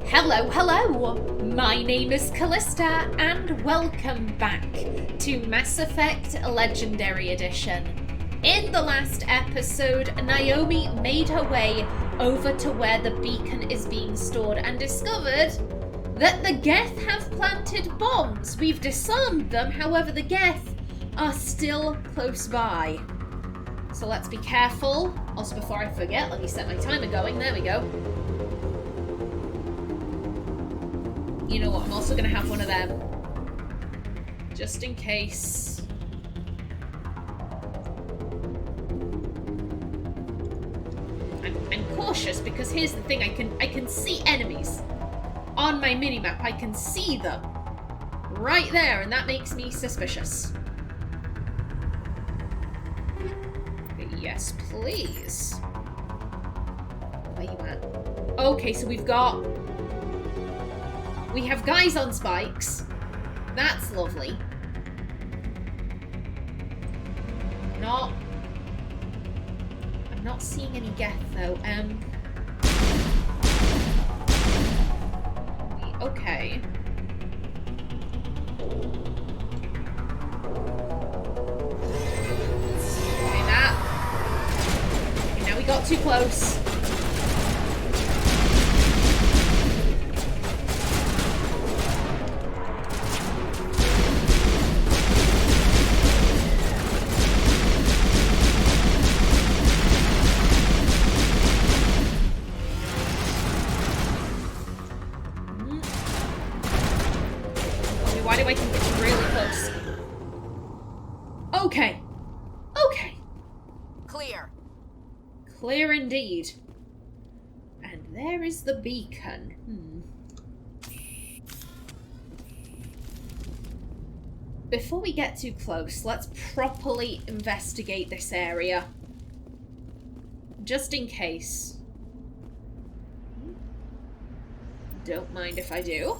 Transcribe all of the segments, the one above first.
Hello, hello! My name is Kallista, and welcome back to Mass Effect Legendary Edition. In the last episode, Naomi made her way over to where the beacon is being stored and discovered that the Geth have planted bombs. We've disarmed them, however the Geth are still close by. So let's be careful. Also, before I forget, let me set my timer going. There we go. You know what, I'm also going to have one of them. Just in case. I'm cautious because here's the thing, I can see enemies on my minimap. I can see them right there, and that makes me suspicious. Yes, please. Where you at? Okay, so we have guys on spikes. That's lovely. I'm not seeing any Geth though. Okay. Okay, now we got too close. Why do I think it's really close? Okay. Okay. Clear. Clear indeed. And there is the beacon. Before we get too close, let's properly investigate this area. Just in case. Don't mind if I do.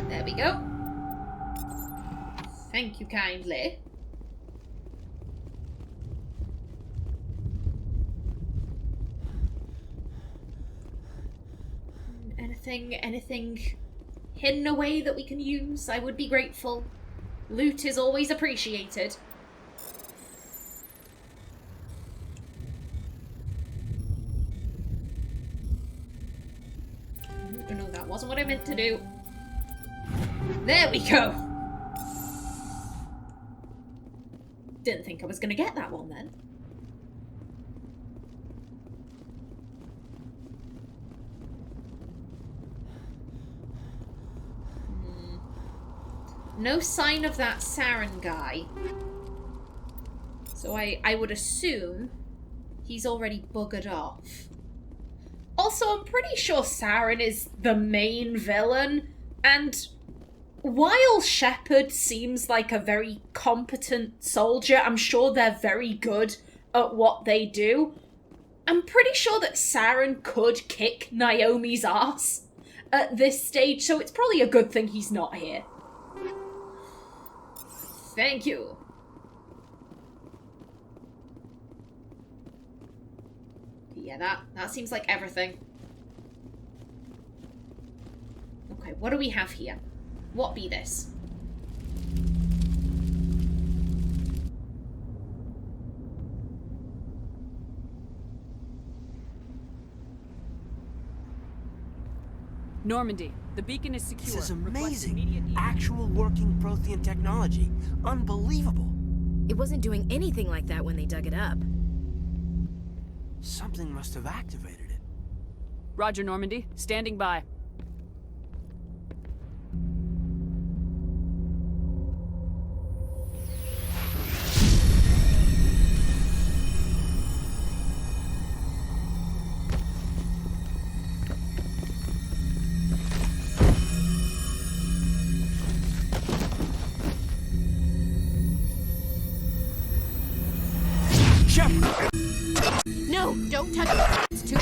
There we go. Thank you kindly. Anything hidden away that we can use? I would be grateful. Loot is always appreciated. Oh no, that wasn't what I meant to do. There we go! Didn't think I was gonna get that one then. No sign of that Saren guy. So I would assume he's already buggered off. Also, I'm pretty sure Saren is the main villain, and while Shepard seems like a very competent soldier, I'm sure they're very good at what they do, I'm pretty sure that Saren could kick Naomi's ass at this stage, so it's probably a good thing he's not here. Thank you. Yeah, that seems like everything. Okay, what do we have here? What be this? Normandy, the beacon is secure. This is amazing. Actual working Prothean technology. Unbelievable. It wasn't doing anything like that when they dug it up. Something must have activated it. Roger, Normandy. Standing by. No, don't touch it. It's too...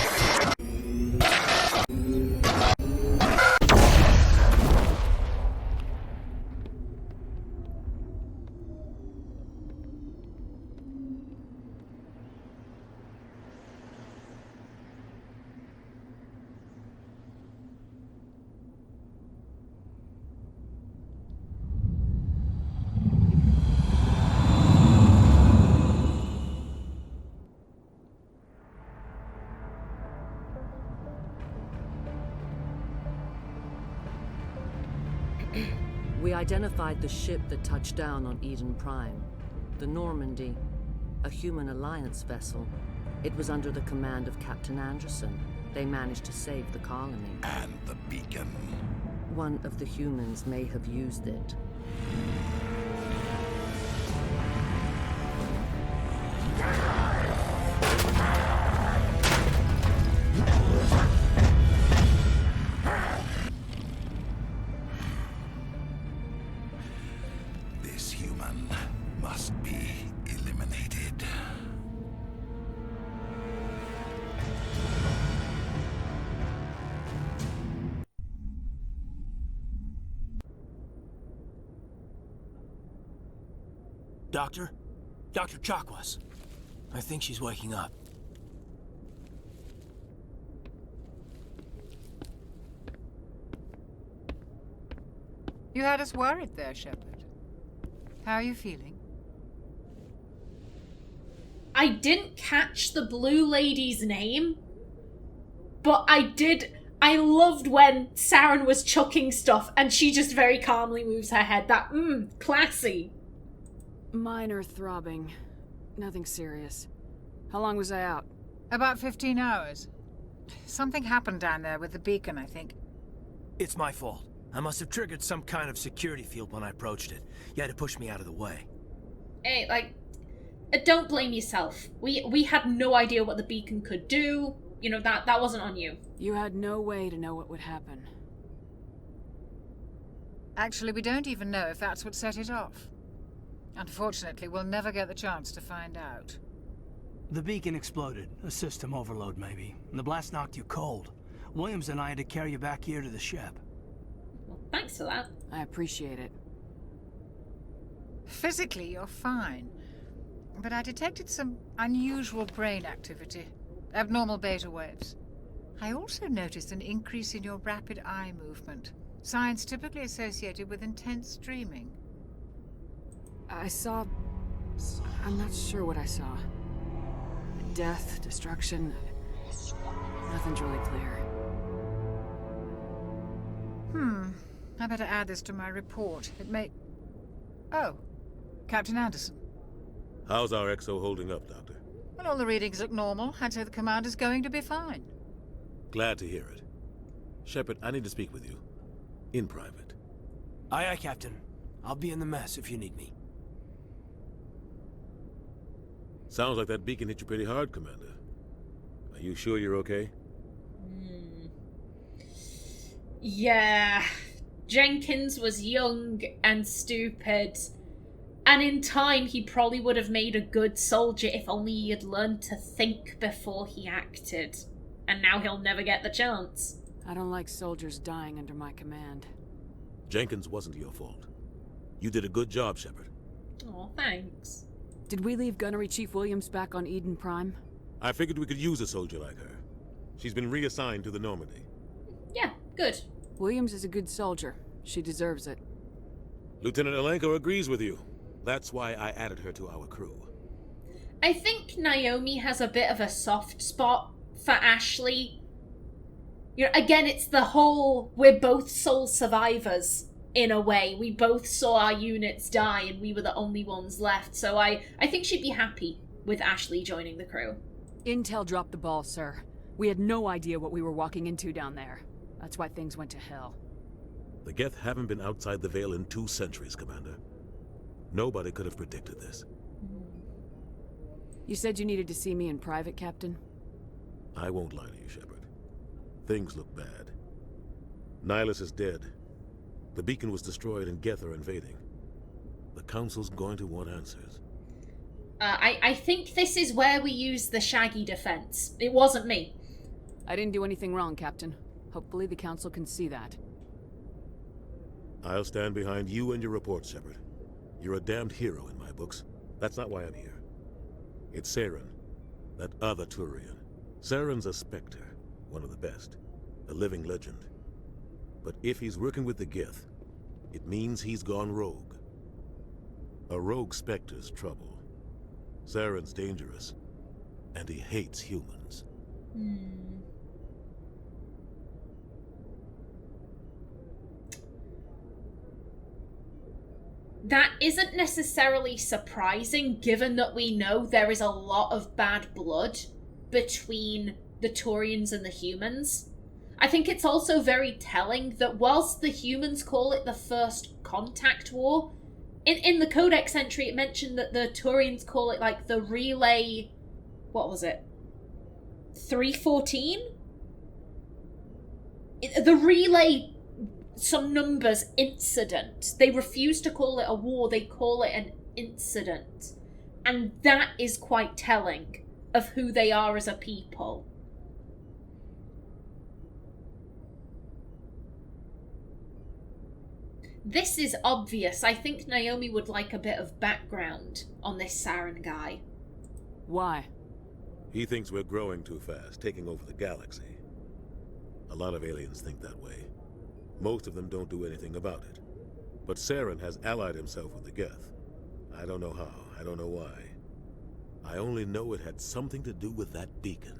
identified the ship that touched down on Eden Prime. The Normandy, a human alliance vessel. It was under the command of Captain Anderson. They managed to save the colony. And the beacon. One of the humans may have used it. This human must be eliminated. Doctor? Dr. Chakwas. I think she's waking up. You had us worried there, Shepard. How are you feeling? I didn't catch the blue lady's name, but I loved when Saren was chucking stuff and she just very calmly moves her head. That, classy. Minor throbbing. Nothing serious. How long was I out? About 15 hours. Something happened down there with the beacon, I think. It's my fault. I must have triggered some kind of security field when I approached it. You had to push me out of the way. Hey, don't blame yourself. We had no idea what the beacon could do. You know, that wasn't on you. You had no way to know what would happen. Actually, we don't even know if that's what set it off. Unfortunately, we'll never get the chance to find out. The beacon exploded. A system overload, maybe. And the blast knocked you cold. Williams and I had to carry you back here to the ship. Well, thanks for that. I appreciate it. Physically, you're fine. But I detected some unusual brain activity. Abnormal beta waves. I also noticed an increase in your rapid eye movement. Signs typically associated with intense dreaming. I'm not sure what I saw. Death, destruction. Nothing's really clear. I better add this to my report. It may... Oh, Captain Anderson. How's our XO holding up, Doctor? Well, all the readings look normal. I'd say the commander's going to be fine. Glad to hear it. Shepard, I need to speak with you. In private. Aye, aye, Captain. I'll be in the mess if you need me. Sounds like that beacon hit you pretty hard, Commander. Are you sure you're okay? Yeah. Jenkins was young and stupid. And in time, he probably would have made a good soldier if only he had learned to think before he acted. And now he'll never get the chance. I don't like soldiers dying under my command. Jenkins wasn't your fault. You did a good job, Shepard. Oh, thanks. Did we leave Gunnery Chief Williams back on Eden Prime? I figured we could use a soldier like her. She's been reassigned to the Normandy. Yeah, good. Williams is a good soldier. She deserves it. Lieutenant Alenko agrees with you. That's why I added her to our crew. I think Naomi has a bit of a soft spot for Ashley. You know, again, it's the whole, we're both sole survivors, in a way. We both saw our units die and we were the only ones left, so I think she'd be happy with Ashley joining the crew. Intel dropped the ball, sir. We had no idea what we were walking into down there. That's why things went to hell. The Geth haven't been outside the Veil in 2 centuries, Commander. Nobody could have predicted this. You said you needed to see me in private, Captain? I won't lie to you, Shepard. Things look bad. Nihilus is dead. The beacon was destroyed and Geth are invading. The Council's going to want answers. I think this is where we use the Shaggy defense. It wasn't me. I didn't do anything wrong, Captain. Hopefully the Council can see that. I'll stand behind you and your reports, Shepard. You're a damned hero in my books. That's not why I'm here. It's Saren, that other Turian. Saren's a Spectre, one of the best, a living legend. But if he's working with the Geth, it means he's gone rogue. A rogue Spectre's trouble. Saren's dangerous, and he hates humans. that isn't necessarily surprising, given that we know there is a lot of bad blood between the Turians and the humans. I think it's also very telling that whilst the humans call it the First Contact War, in the Codex entry it mentioned that the Turians call it like the Relay... what was it? 314? The Relay... some numbers incident. They refuse to call it a war, they call it an incident. And that is quite telling of who they are as a people. This is obvious. I think Naomi would like a bit of background on this Saren guy. Why? He thinks we're growing too fast, taking over the galaxy. A lot of aliens think that way. Most of them don't do anything about it. But Saren has allied himself with the Geth. I don't know how, I don't know why. I only know it had something to do with that beacon.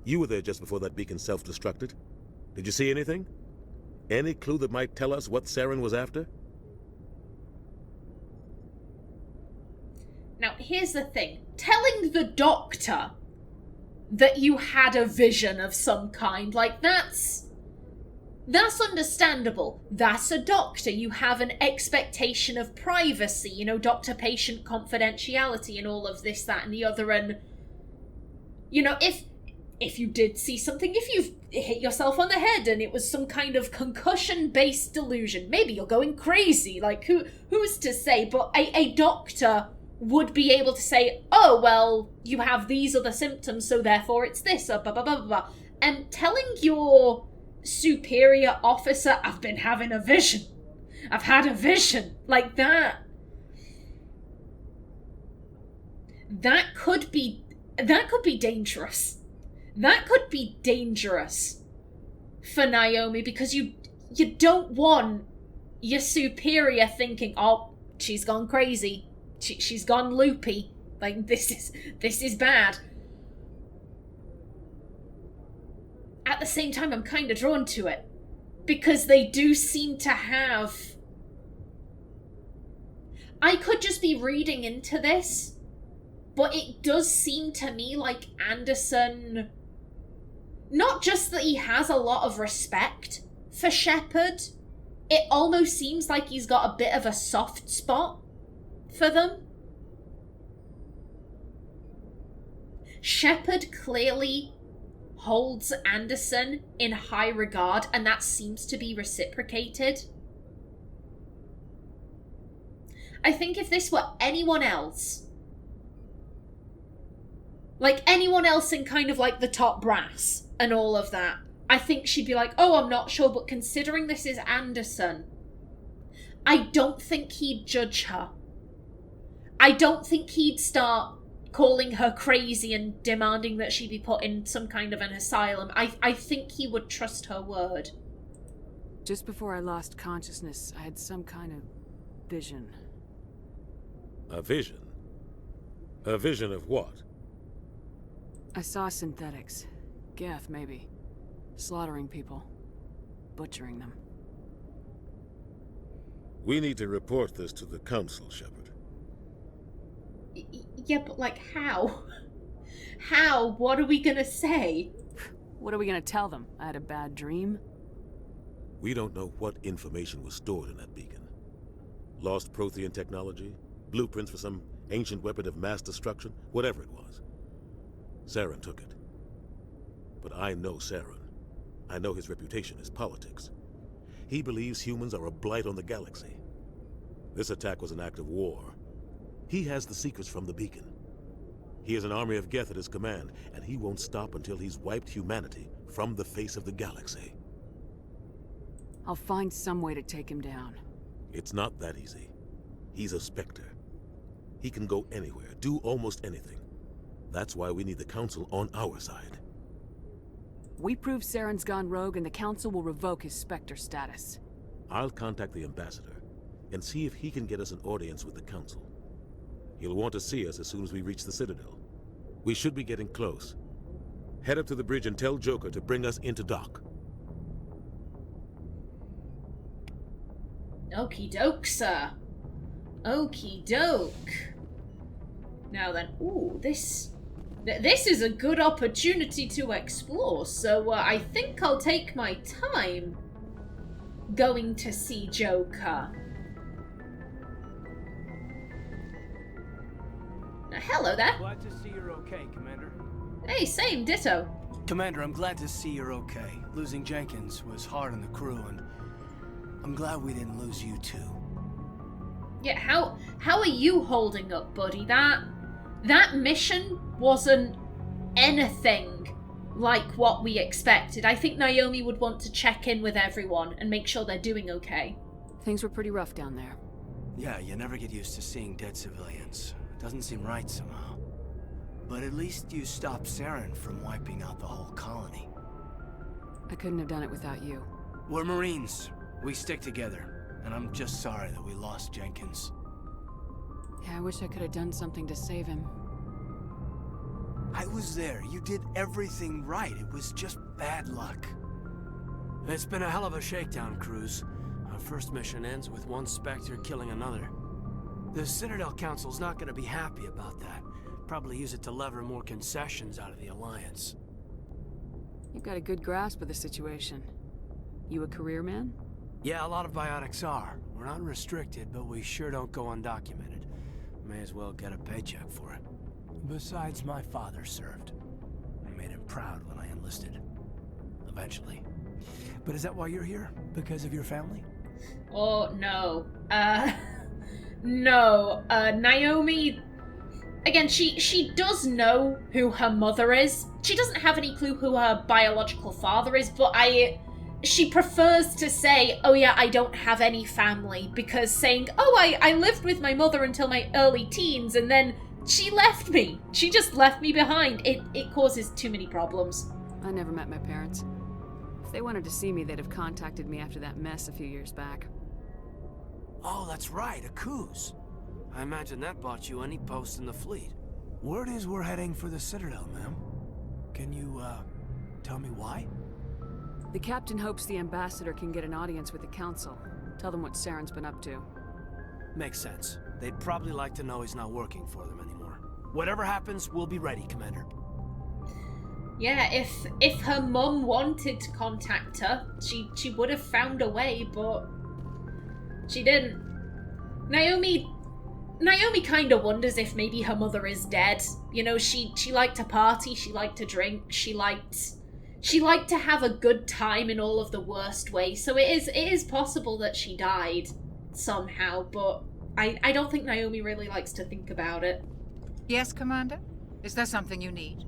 You were there just before that beacon self-destructed. Did you see anything? Any clue that might tell us what Saren was after? Now, here's the thing. Telling the Doctor that you had a vision of some kind, like, that's understandable. That's a doctor. You have an expectation of privacy, you know, doctor-patient confidentiality and all of this, that, and the other. And, you know, if you did see something, if you've hit yourself on the head and it was some kind of concussion-based delusion, maybe you're going crazy. Like, who's to say? But a doctor would be able to say, oh, well, you have these other symptoms, so therefore it's this, blah, blah, blah, blah, blah. And telling your superior officer, I've been having a vision. I've had a vision. Like that. That could be dangerous. That could be dangerous for Naomi, because you don't want your superior thinking, oh, she's gone crazy. She's gone loopy. Like, this is bad. At the same time, I'm kind of drawn to it, because they do seem to have... I could just be reading into this, but it does seem to me like Anderson... Not just that he has a lot of respect for Shepard, it almost seems like he's got a bit of a soft spot for them. Shepard clearly holds Anderson in high regard, and that seems to be reciprocated. I think if this were anyone else, like anyone else in kind of like the top brass and all of that, I think she'd be like, oh, I'm not sure, but considering this is Anderson, I don't think he'd judge her. I don't think he'd start calling her crazy and demanding that she be put in some kind of an asylum. I think he would trust her word. Just before I lost consciousness, I had some kind of vision. A vision? A vision of what? I saw synthetics. Geth, maybe. Slaughtering people. Butchering them. We need to report this to the Council, Shepard. Yeah, but like, how? How? What are we gonna say? What are we gonna tell them? I had a bad dream? We don't know what information was stored in that beacon. Lost Prothean technology? Blueprints for some ancient weapon of mass destruction? Whatever it was. Saren took it. But I know Saren. I know his reputation is politics. He believes humans are a blight on the galaxy. This attack was an act of war. He has the secrets from the beacon. He has an army of Geth at his command, and he won't stop until he's wiped humanity from the face of the galaxy. I'll find some way to take him down. It's not that easy. He's a Spectre. He can go anywhere, do almost anything. That's why we need the Council on our side. We prove Saren's gone rogue, and the Council will revoke his Spectre status. I'll contact the Ambassador and see if he can get us an audience with the Council. He'll want to see us as soon as we reach the Citadel. We should be getting close. Head up to the bridge and tell Joker to bring us into dock. Okie doke, sir. Okie doke. Now then, ooh, this is a good opportunity to explore, so I think I'll take my time going to see Joker. Hello there. Glad to see you're okay, Commander. Hey, same, ditto. Commander, I'm glad to see you're okay. Losing Jenkins was hard on the crew, and I'm glad we didn't lose you too. Yeah, how are you holding up, buddy? That mission wasn't anything like what we expected. I think Naomi would want to check in with everyone and make sure they're doing okay. Things were pretty rough down there. Yeah, you never get used to seeing dead civilians. Doesn't seem right somehow. But at least you stopped Saren from wiping out the whole colony. I couldn't have done it without you. We're Marines. We stick together. And I'm just sorry that we lost Jenkins. Yeah, I wish I could have done something to save him. I was there. You did everything right. It was just bad luck. It's been a hell of a shakedown cruise. Our first mission ends with one Spectre killing another. The Citadel Council's not gonna be happy about that. Probably use it to lever more concessions out of the Alliance. You've got a good grasp of the situation. You a career man? Yeah, a lot of biotics are. We're not restricted, but we sure don't go undocumented. May as well get a paycheck for it. Besides, my father served. I made him proud when I enlisted. Eventually. But is that why you're here? Because of your family? Oh, no. No. Naomi... Again, she does know who her mother is. She doesn't have any clue who her biological father is, but she prefers to say, oh yeah, I don't have any family, because saying, oh, I lived with my mother until my early teens, and then she left me. She just left me behind. It causes too many problems. I never met my parents. If they wanted to see me, they'd have contacted me after that mess a few years back. Oh, that's right, a cruise. I imagine that bought you any post in the fleet. Word is we're heading for the Citadel, ma'am. Can you, tell me why? The captain hopes the ambassador can get an audience with the council. Tell them what Saren's been up to. Makes sense. They'd probably like to know he's not working for them anymore. Whatever happens, we'll be ready, Commander. Yeah, if her mum wanted to contact her, she would have found a way, but she didn't. Naomi kind of wonders if maybe her mother is dead. You know, she liked to party, she liked to drink, she liked to have a good time in all of the worst ways. So it is possible that she died somehow, but I don't think Naomi really likes to think about it. Yes, Commander? Is there something you need?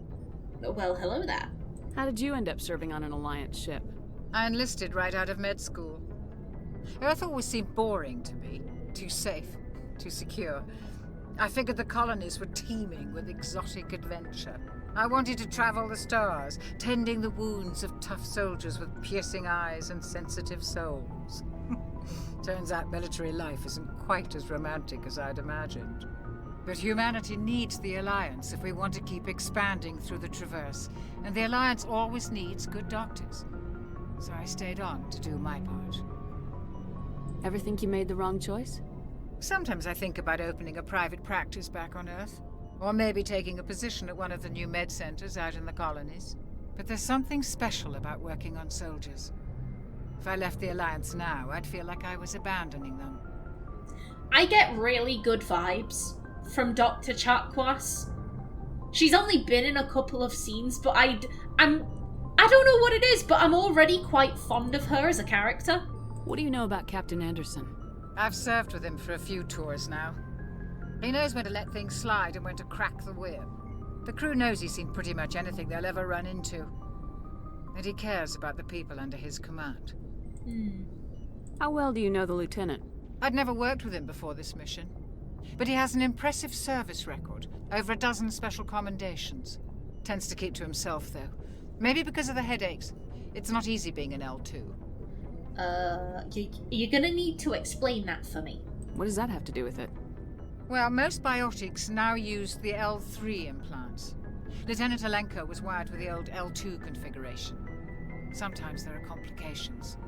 Well, hello there. How did you end up serving on an Alliance ship? I enlisted right out of med school. Earth always seemed boring to me. Too safe, too secure. I figured the colonies were teeming with exotic adventure. I wanted to travel the stars, tending the wounds of tough soldiers with piercing eyes and sensitive souls. Turns out military life isn't quite as romantic as I'd imagined. But humanity needs the Alliance if we want to keep expanding through the Traverse, and the Alliance always needs good doctors. So I stayed on to do my part. Ever think you made the wrong choice? Sometimes I think about opening a private practice back on Earth, or maybe taking a position at one of the new med centers out in the colonies. But there's something special about working on soldiers. If I left the Alliance now, I'd feel like I was abandoning them. I get really good vibes from Dr. Chakwas. She's only been in a couple of scenes, but I don't know what it is, but I'm already quite fond of her as a character. What do you know about Captain Anderson? I've served with him for a few tours now. He knows when to let things slide and when to crack the whip. The crew knows he's seen pretty much anything they'll ever run into. And he cares about the people under his command. How well do you know the lieutenant? I'd never worked with him before this mission. But he has an impressive service record, over a dozen special commendations. Tends to keep to himself, though. Maybe because of the headaches. It's not easy being an L2. You're gonna need to explain that for me. What does that have to do with it? Well, most biotics now use the L3 implants. Lieutenant Alenko was wired with the old L2 configuration. Sometimes there are complications.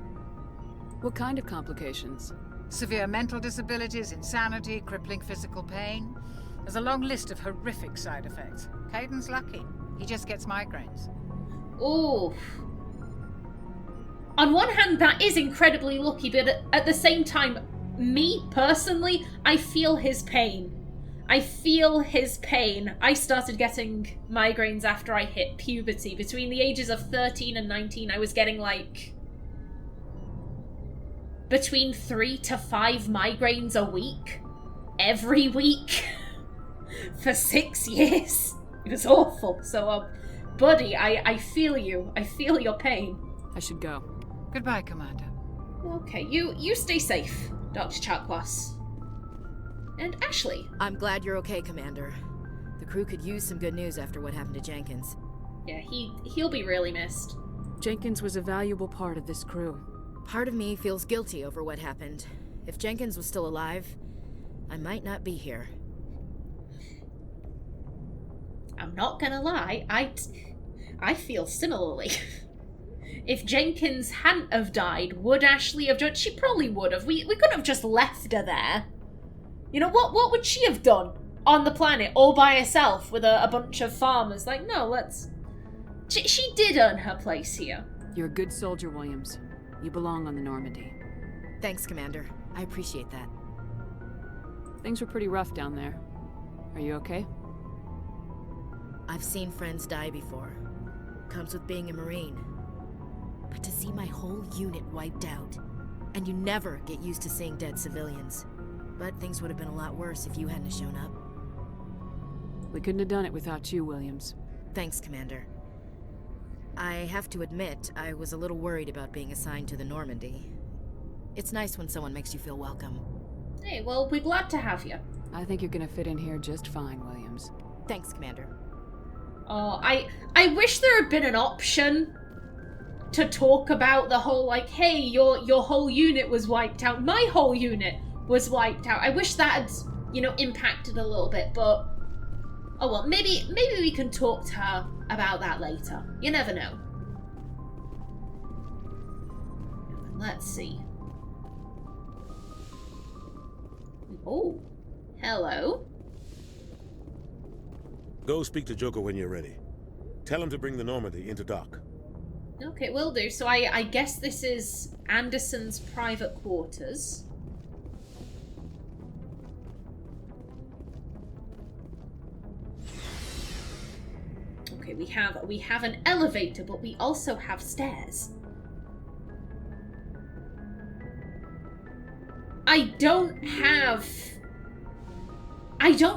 What kind of complications? Severe mental disabilities, insanity, crippling physical pain. There's a long list of horrific side effects. Kaidan's lucky. He just gets migraines. Oh. On one hand, that is incredibly lucky, but at the same time, me, personally, I feel his pain. I feel his pain. I started getting migraines after I hit puberty. Between the ages of 13 and 19, I was getting, like, between 3 to 5 migraines a week. Every week. For 6 years. It was awful. So, buddy, I feel you. I feel your pain. I should go. Goodbye, Commander. Okay, you stay safe, Dr. Chakwas. And Ashley. I'm glad you're okay, Commander. The crew could use some good news after what happened to Jenkins. Yeah, he'll be really missed. Jenkins was a valuable part of this crew. Part of me feels guilty over what happened. If Jenkins was still alive, I might not be here. I'm not gonna lie, I feel similarly. If Jenkins hadn't have died, would Ashley have joined? She probably would have. We couldn't have just left her there. You know, what would she have done on the planet all by herself with a bunch of farmers? Like, no, let's... She did earn her place here. You're a good soldier, Williams. You belong on the Normandy. Thanks, Commander. I appreciate that. Things were pretty rough down there. Are you okay? I've seen friends die before. Comes with being a Marine. But to see my whole unit wiped out, and you never get used to seeing dead civilians. But things would have been a lot worse if you hadn't shown up. We couldn't have done it without you, Williams. Thanks, Commander. I have to admit, I was a little worried about being assigned to the Normandy. It's nice when someone makes you feel welcome. Hey, well, we're glad to have you. I think you're gonna fit in here just fine, Williams. Thanks, Commander. Oh, I wish there had been an option to talk about the whole, like, hey, your whole unit was wiped out. My whole unit was wiped out. I wish that had, you know, impacted a little bit, but oh well, maybe we can talk to her about that later. You never know. Let's see. Oh, hello. Go speak to Joker when you're ready. Tell him to bring the Normandy into dock. Okay, will do. So I guess this is Anderson's private quarters. Okay, we have an elevator, but we also have stairs. I don't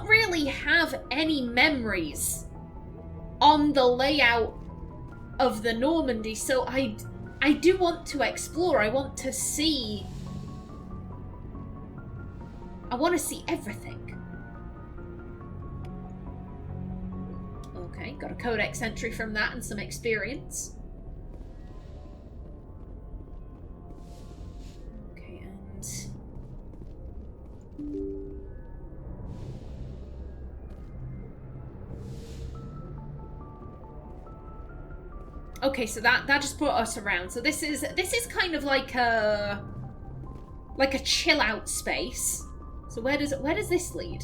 really have any memories on the layout of the Normandy, so I do want to explore. I want to see everything. Okay, got a codex entry from that and some experience. Okay, and okay, so that just brought us around. So this is kind of like a chill out space. So where does this lead?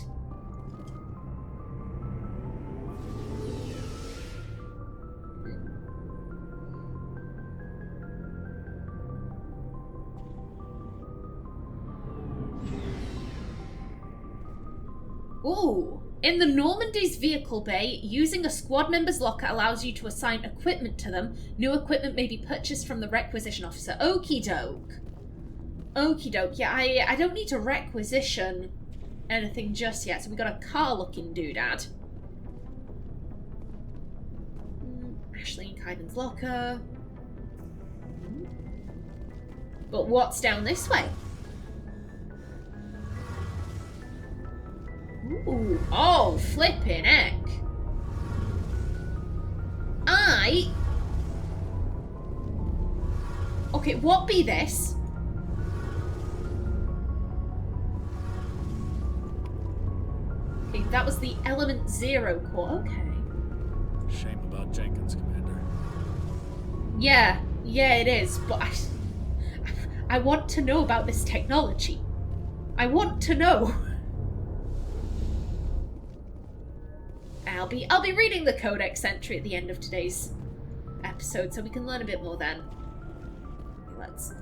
Ooh. In the Normandy's vehicle bay, using a squad member's locker allows you to assign equipment to them. New equipment may be purchased from the requisition officer. Okie doke. Okie doke. Yeah, I don't need to requisition anything just yet. So we got a car looking doodad. Ashley and Kaidan's locker. But what's down this way? Ooh, oh, flippin' heck. Okay, what be this? Okay, that was the Element Zero core, okay. Shame about Jenkins, Commander. Yeah, it is, but I want to know about this technology. I want to know. I'll be reading the codex entry at the end of today's episode, so we can learn a bit more then. Let's.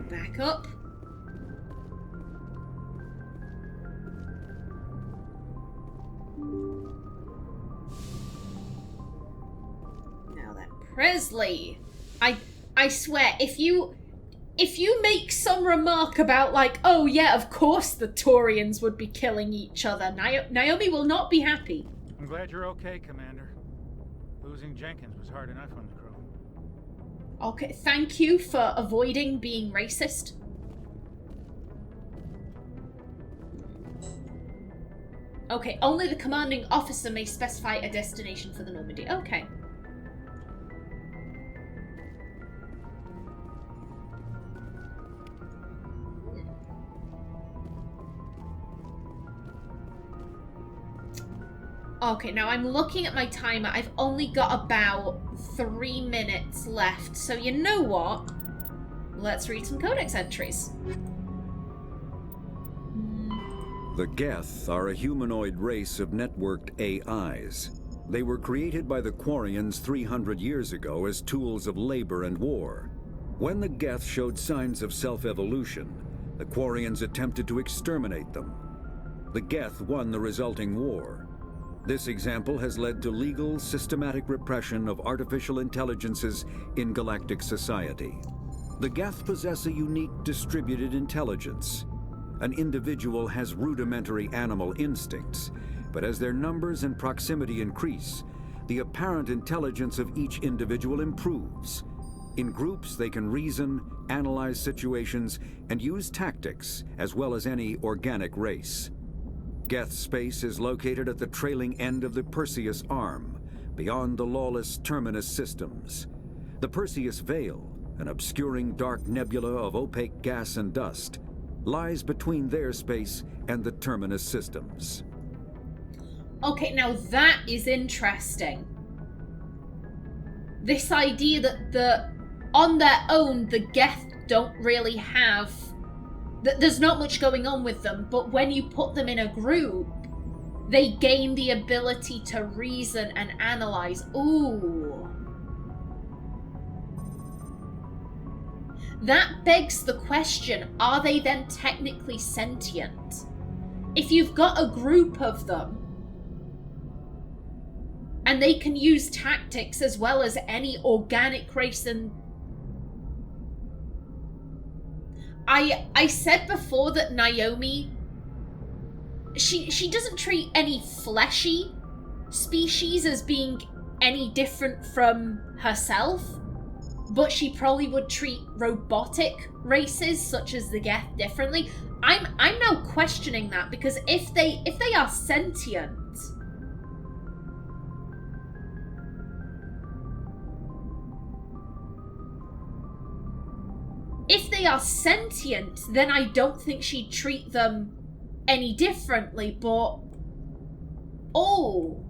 Back up. Now then, Presley. I swear, if you make some remark about like, oh yeah, of course the Taurians would be killing each other, Naomi will not be happy. I'm glad you're okay, Commander. Losing Jenkins was hard enough on the crew. Okay, thank you for avoiding being racist. Okay, only the commanding officer may specify a destination for the Normandy. Okay. Okay, now I'm looking at my timer. I've only got about 3 minutes left. So you know what? Let's read some codex entries. The Geth are a humanoid race of networked AIs. They were created by the Quarians 300 years ago as tools of labor and war. When the Geth showed signs of self-evolution, the Quarians attempted to exterminate them. The Geth won the resulting war. This example has led to legal, systematic repression of artificial intelligences in galactic society. The Geth possess a unique distributed intelligence. An individual has rudimentary animal instincts, but as their numbers and proximity increase, the apparent intelligence of each individual improves. In groups, they can reason, analyze situations, and use tactics, as well as any organic race. Geth space is located at the trailing end of the Perseus Arm, beyond the lawless Terminus systems. The Perseus Veil, an obscuring dark nebula of opaque gas and dust, lies between their space and the Terminus systems. Okay, now that is interesting. This idea that on their own, the Geth don't really have... There's not much going on with them, but when you put them in a group, they gain the ability to reason and analyze. Ooh. That begs the question, are they then technically sentient? If you've got a group of them, and they can use tactics as well as any organic race, and I said before that Naomi, she doesn't treat any fleshy species as being any different from herself, but she probably would treat robotic races such as the Geth differently. I'm now questioning that, because if they are sentient, then I don't think she'd treat them any differently, but... Oh,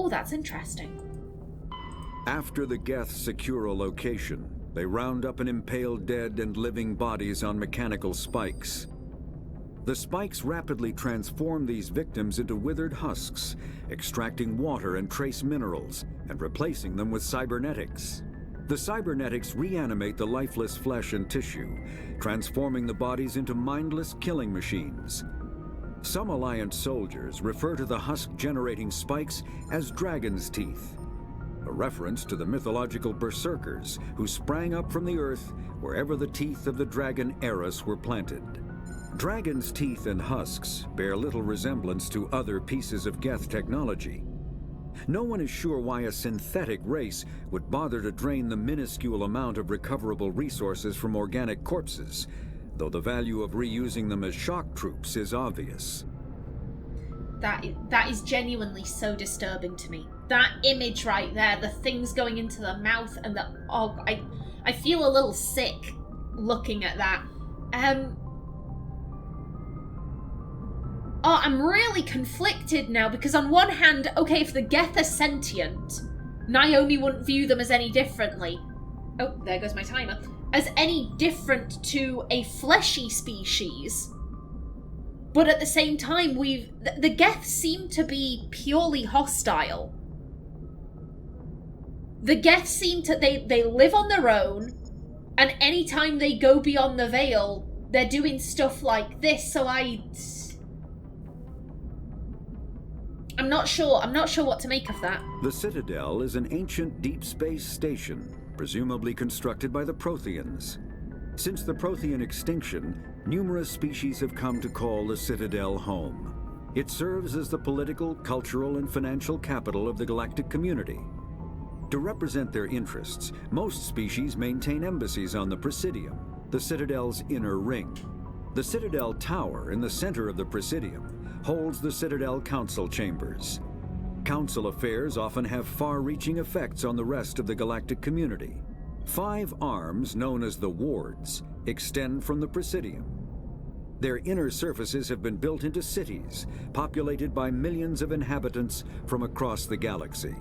that's interesting. After the Geth secure a location, they round up and impale dead and living bodies on mechanical spikes. The spikes rapidly transform these victims into withered husks, extracting water and trace minerals, and replacing them with cybernetics. The cybernetics reanimate the lifeless flesh and tissue, transforming the bodies into mindless killing machines. Some Alliance soldiers refer to the husk-generating spikes as dragon's teeth, a reference to the mythological berserkers who sprang up from the earth wherever the teeth of the dragon Eris were planted. Dragon's teeth and husks bear little resemblance to other pieces of Geth technology. No one is sure why a synthetic race would bother to drain the minuscule amount of recoverable resources from organic corpses, though the value of reusing them as shock troops is obvious. That is genuinely so disturbing to me. That image right there, the things going into the mouth and the... Oh, I feel a little sick looking at that. I'm really conflicted now, because on one hand, okay, if the Geth are sentient, Naomi wouldn't view them as any differently. Oh, there goes my timer. As any different to a fleshy species. But at the same time, the Geth seem to be purely hostile. The Geth seem to, they live on their own, and anytime they go beyond the Veil, they're doing stuff like this, so I'm not sure what to make of that. The Citadel is an ancient deep space station, presumably constructed by the Protheans. Since the Prothean extinction, numerous species have come to call the Citadel home. It serves as the political, cultural, and financial capital of the galactic community. To represent their interests, most species maintain embassies on the Presidium, the Citadel's inner ring. The Citadel Tower in the center of the Presidium holds the Citadel Council Chambers. Council affairs often have far-reaching effects on the rest of the galactic community. 5 arms, known as the Wards, extend from the Presidium. Their inner surfaces have been built into cities, populated by millions of inhabitants from across the galaxy.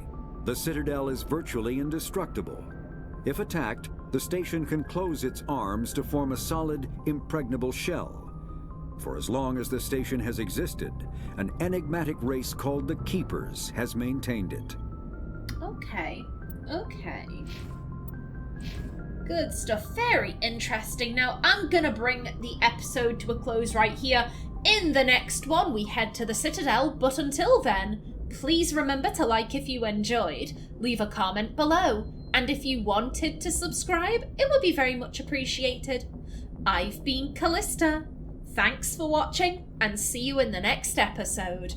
The Citadel is virtually indestructible. If attacked, the station can close its arms to form a solid, impregnable shell. For as long as the station has existed, an enigmatic race called the Keepers has maintained it. Okay. Good stuff. Very interesting. Now, I'm gonna bring the episode to a close right here. In the next one, we head to the Citadel, but until then, please remember to like if you enjoyed, leave a comment below, and if you wanted to subscribe, it would be very much appreciated. I've been Kallista. Thanks for watching, and see you in the next episode.